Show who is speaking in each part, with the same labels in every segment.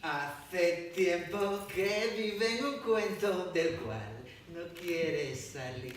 Speaker 1: Hace tiempo que vive en un cuento del cual no quiere salir.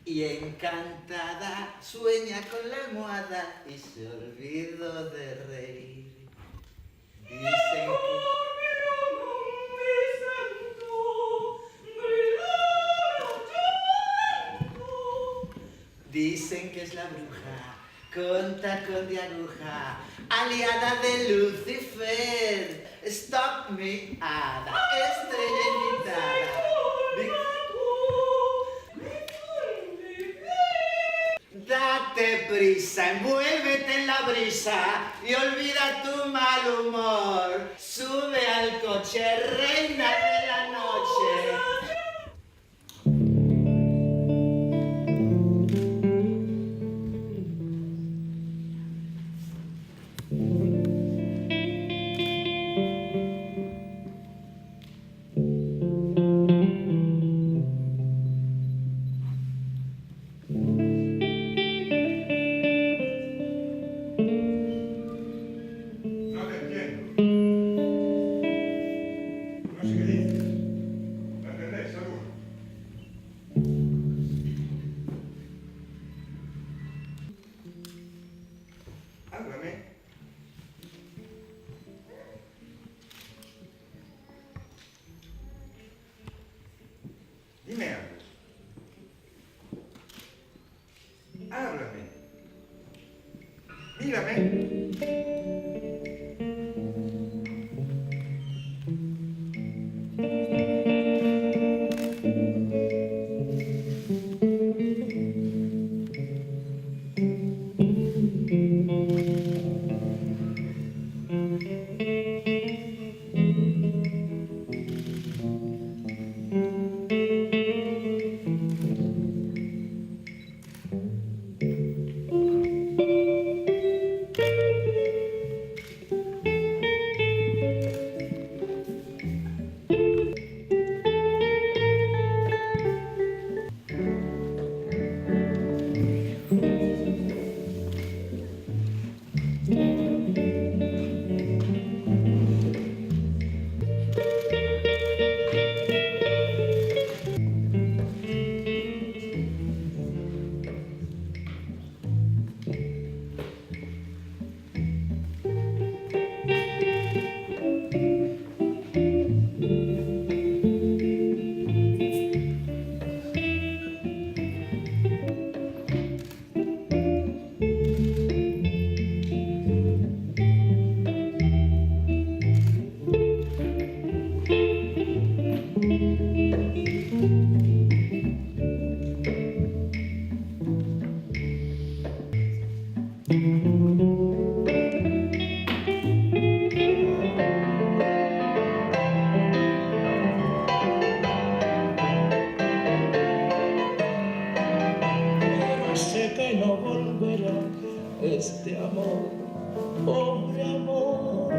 Speaker 1: Y encantada sueña con la almohada y se olvidó de reír. Dicen Dicen que es la bruja con tacón de aguja, aliada de Lucifer. Stop me, hada, estrella invitada. Date prisa, envuélvete en la brisa y olvida tu mal humor. Sube al coche, reina de la noche.
Speaker 2: Háblame. Dime algo. Háblame. Mírame.
Speaker 3: No volverá este amor, pobre amor.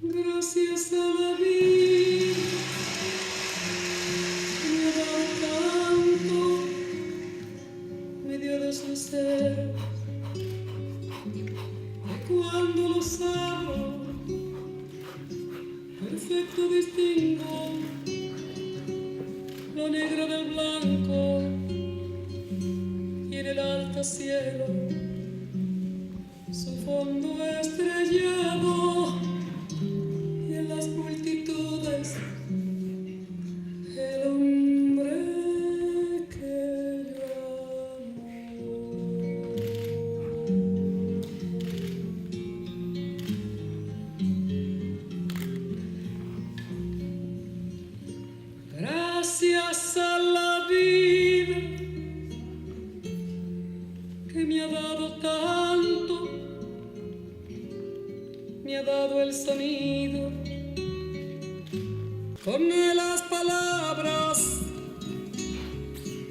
Speaker 3: Gracias a la vida me ha dado tanto, me dio dos luceros que cuando los abro perfecto distingo lo negro del blanco y en el alto cielo su fondo estrellado y en las multitudes el hombre que yo amo. Gracias a la vida que me ha dado tanto, me ha dado el sonido con las palabras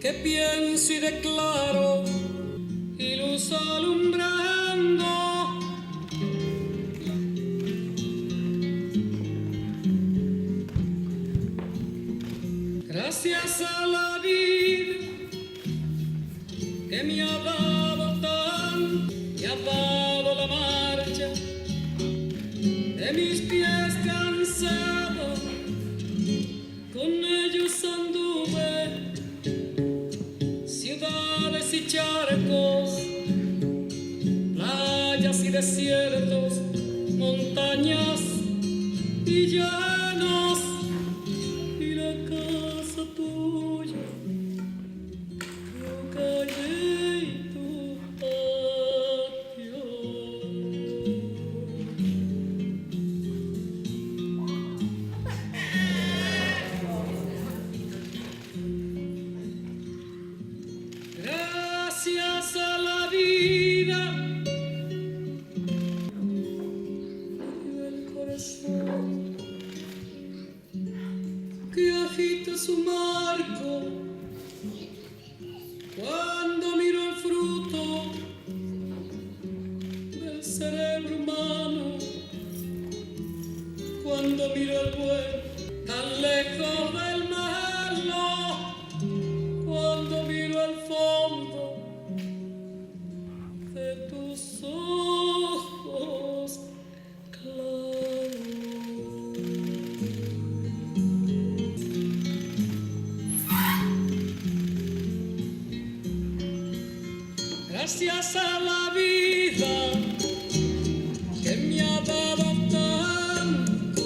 Speaker 3: que pienso y declaro y luz alumbrando. Gracias a la vida que me ha dado tan, me ha dado la marcha de mis pies cansados, con ellos anduve ciudades y charcos, playas y desiertos, montañas y llanos, y la casa tuya yo callé y tu patio. Gracias a la vida el corazón que agita su marco cuando miro el fruto del cerebro humano, cuando miro el buen tan lejos del malo, cuando miro el fondo de tus ojos claros. Gracias a la vida que me ha dado tanto,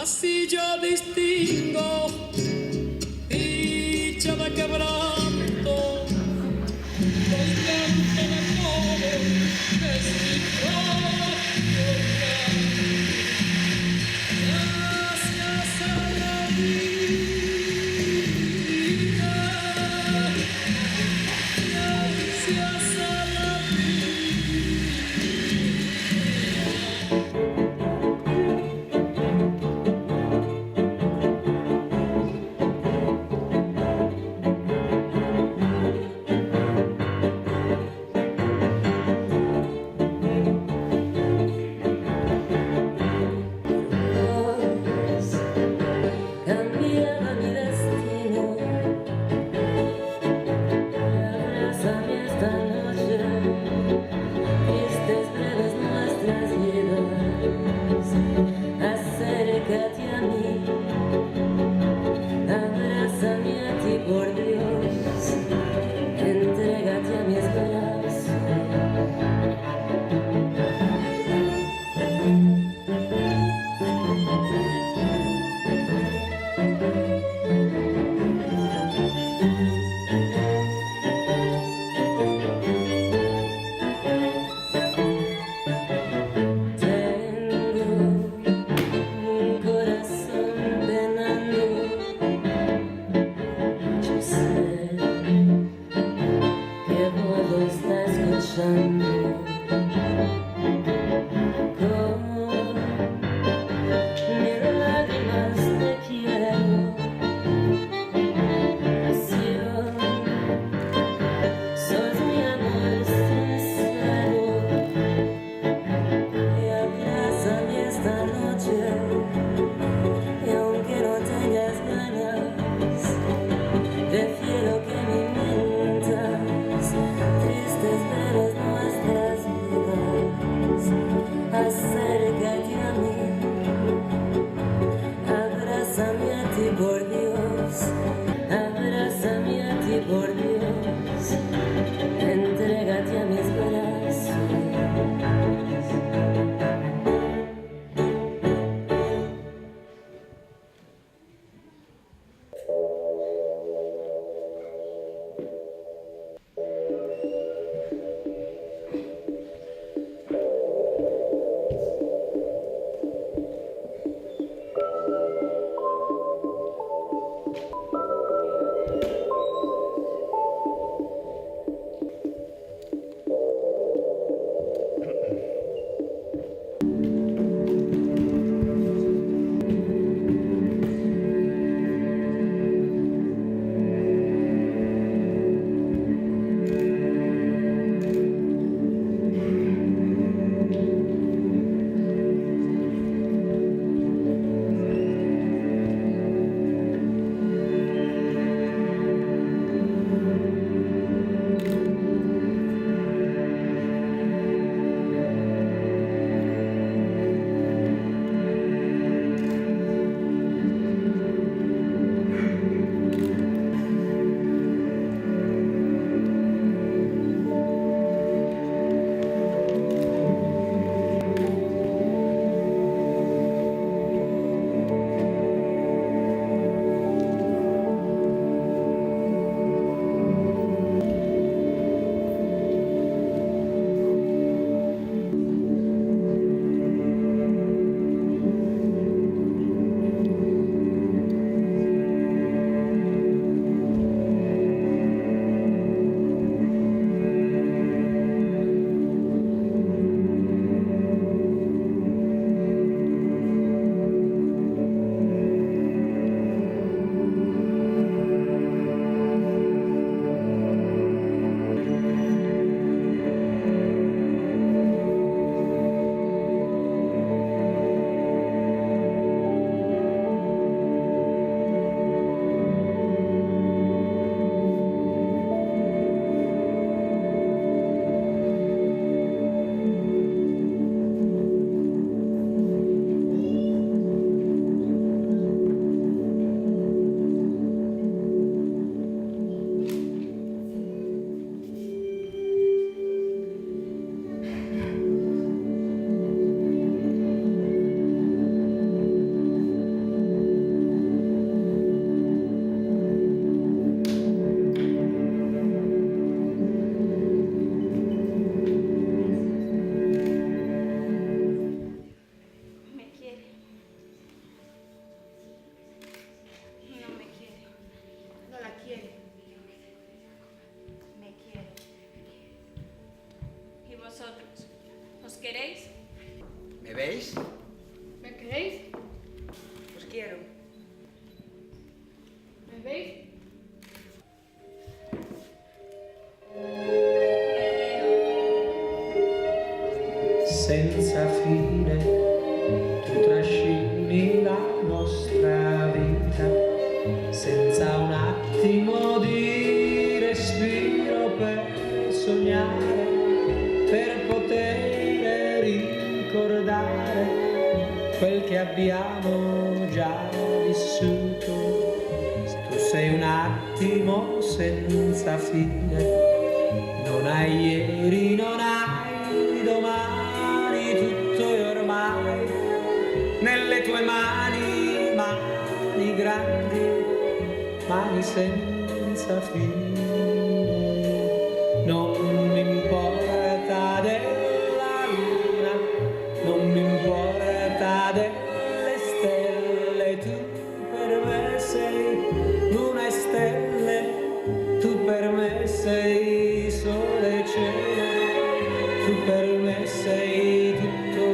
Speaker 3: así yo distingo dicha de quebranto, los llantos de todo es mi propio canto. Gracias a la vida, gracias a la
Speaker 4: cambiaba mi destino. Abrázame esta noche, tristes breves nuestras vidas. Acércate a mí, abrázame a ti por Dios, entrégate a mis brazos. Tengo un corazón penando, yo sé que vos lo estás escuchando. Con mis lágrimas te quiero, pasión, sos mi amor sincero. Y abrázame esta noche, y aunque no tengas ganas, prefiero que me mientas, tristes veres nuestras vidas. Acércate a mí, abrázame a ti por Dios, abrázame a ti por Dios, entrégate a mis brazos.
Speaker 5: queréis?
Speaker 1: ¿Me veis?
Speaker 5: ¿Me queréis?
Speaker 6: Os quiero.
Speaker 5: ¿Me veis?
Speaker 7: Senza fine tu trascini la nostra vita, senza un attimo di respiro per sognare, per poter ricordare quel che abbiamo già vissuto. Se tu sei un attimo senza fine, non hai ieri, non hai domani, tutto è ormai nelle tue mani, mani grandi, mani senza fine. Non mi importa della luna, non mi importa delle stelle, tu per me sei luna e stelle, tu per me sei sole e cielo, tu per me sei tutto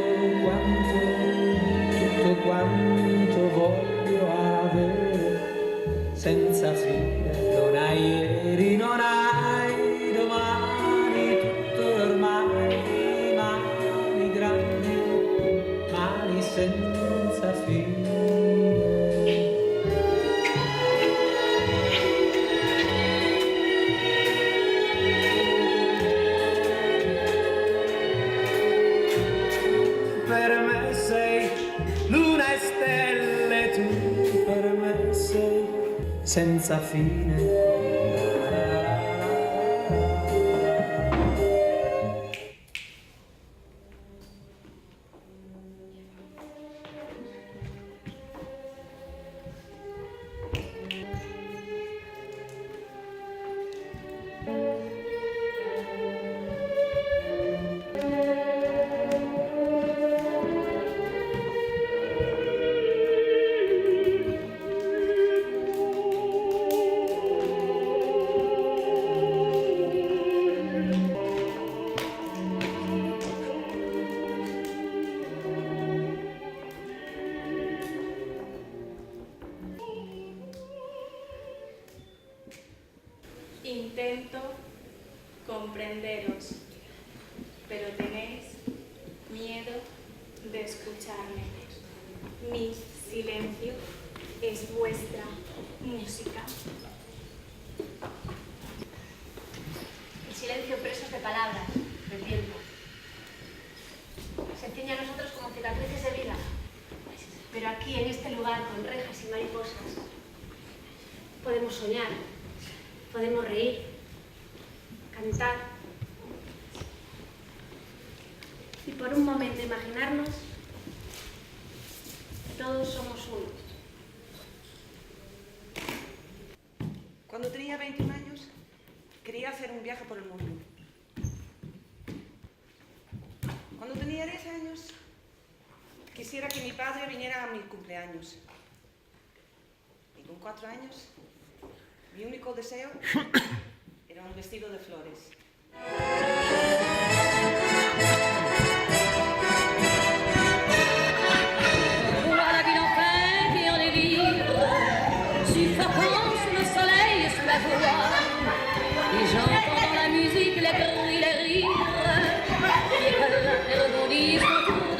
Speaker 7: quanto voglio avere, senza fine. Non hai ieri, non hai domani, tutto è ormai mani grandi, mani senza fine. Per me sei luna e stelle, tu per me sei senza fine.
Speaker 5: Intento comprenderos, pero tenéis miedo de escucharme. Mi silencio es vuestra música.
Speaker 8: El silencio presos de palabras, de tiempo. Se ciñe a nosotros como cicatrices de vida. Pero aquí, en este lugar, con rejas y mariposas, podemos soñar, podemos reír, cantar y por un momento imaginarnos que todos somos uno.
Speaker 6: Cuando tenía 21 años, quería hacer un viaje por el mundo. Cuando tenía 10 años, quisiera que mi padre viniera a mi cumpleaños. Y con 4 años, mi único deseo era un vestido de flores.
Speaker 4: Voilà qu'il enfin qui en est vivre, suffocant sous le soleil et sous la joie. Et j'entends dans la musique les cris, les rires, qui éclatent et rebondissent autour.